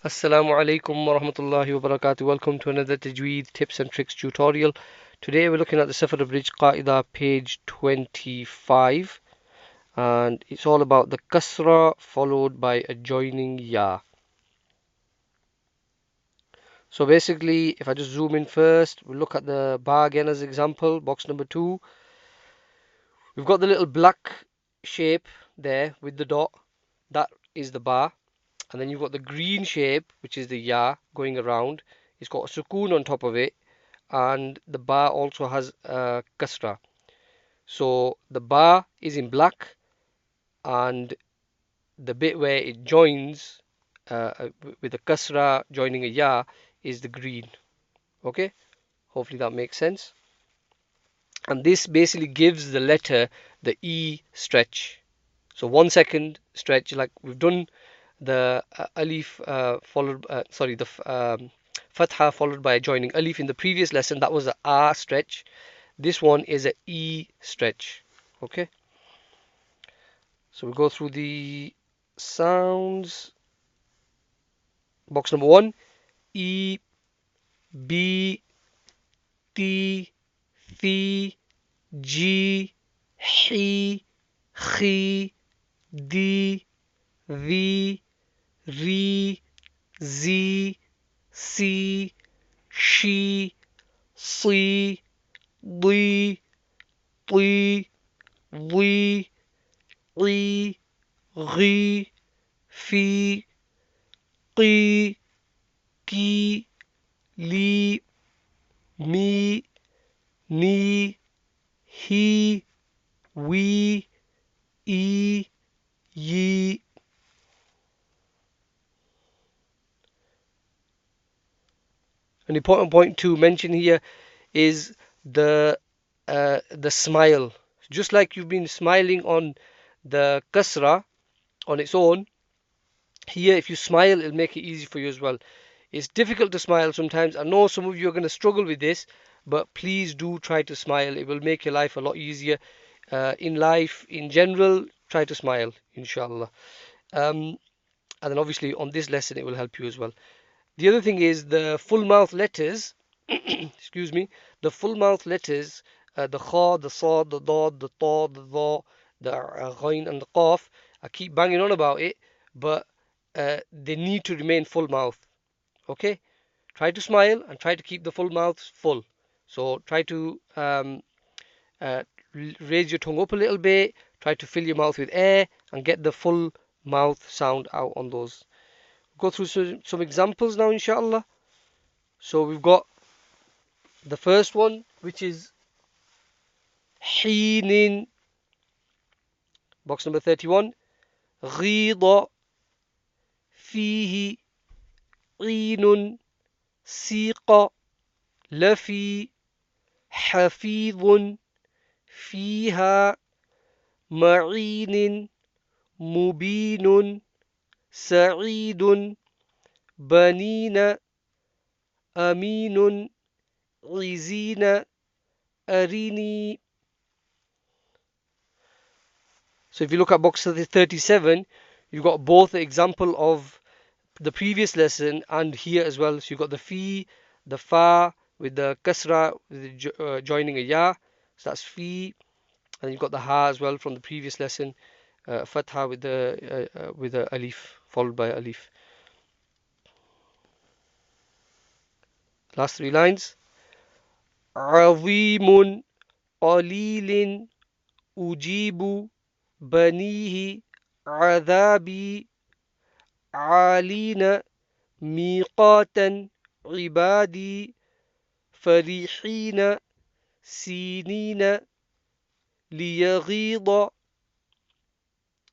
Assalaamu alaykum wa rahmatullahi wa barakatuh. Welcome to another Tajweed tips and tricks tutorial. Today we're looking at the Safar Abridged Qa'idah page 25, and it's all about the Kasrah followed by a joining Ya. So basically, if I just zoom in first, we'll look at the Ba again as example, box number 2. We've got the little black shape there with the dot. That is the Ba. And then you've got the green shape, which is the Ya going around. It's got a sukoon on top of it, and the Ba also has a Kasrah. So the Ba is in black, and the bit where it joins with the Kasrah joining a Ya is the green. Okay, hopefully that makes sense. And this basically gives the letter the E stretch. So 1 second stretch, like we've done the alif the fatha followed by a joining alif in the previous lesson. That was a A stretch. This one is a E stretch. Okay, so we'll go through the sounds. Box number 1, E, B, T, Th, G, He, Khi, D, V, Ri, Z, Si, She, Si, Li, Ti, Li, Ri, Ri, Fi, Qi, Ki, Li, Mi, Ni, He, We, E, Ye. An important point to mention here is the smile. Just like you've been smiling on the kasra on its own, here if you smile, it'll make it easy for you as well. It's difficult to smile sometimes. I know some of you are going to struggle with this, but please do try to smile. It will make your life a lot easier. In life, in general, try to smile, inshallah. And then obviously on this lesson, it will help you as well. The other thing is the full mouth letters. Excuse me. The full mouth letters, the kha, the sad, the dad, the ta, the dha, the ghain, and the qaf. I keep banging on about it, but they need to remain full mouth. Okay, try to smile and try to keep the full mouth full. So try to uh, raise your tongue up a little bit, try to fill your mouth with air and get the full mouth sound out on those. Go through some examples now, inshallah. So we've got the first one, which is حين, box number 31. غيض, فيه, عين, سيق, لفي, حفيظ, فيها, معين, مبين, سعيد, بنين, أمين, عزين, أريني. So if you look at box 37, you've got both the example of the previous lesson and here as well. So you've got the fi, the fa with the kasra, with the joining a ya. So that's fi. And you've got the ha as well from the previous lesson, fatha with the alif followed by alif. Last 3 lines. عظيم, قليل, أجيب, بنيه, عذابي, عالين, ميقاتا, عبادي, فرحين, سينين, ليغيظ.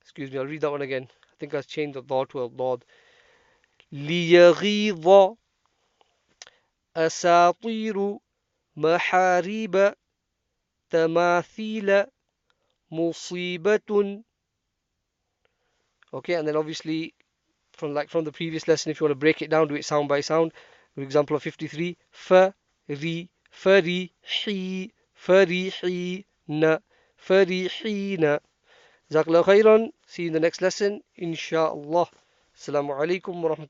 Excuse me, I'll read that one again. I think I've changed the dha to a dad. ليغيظ, أساطير, محاريب, تماثيل, مصيبة. Okay, and then obviously from the previous lesson, if you want to break it down, do it sound by sound. For example of 53, فَرِي, فَرِحِي, فَرِحِينَ, فَرِحِينَ. Jazakallah khairan. See you in the next lesson, inshallah. Assalamu alaykum wa rahmatullah.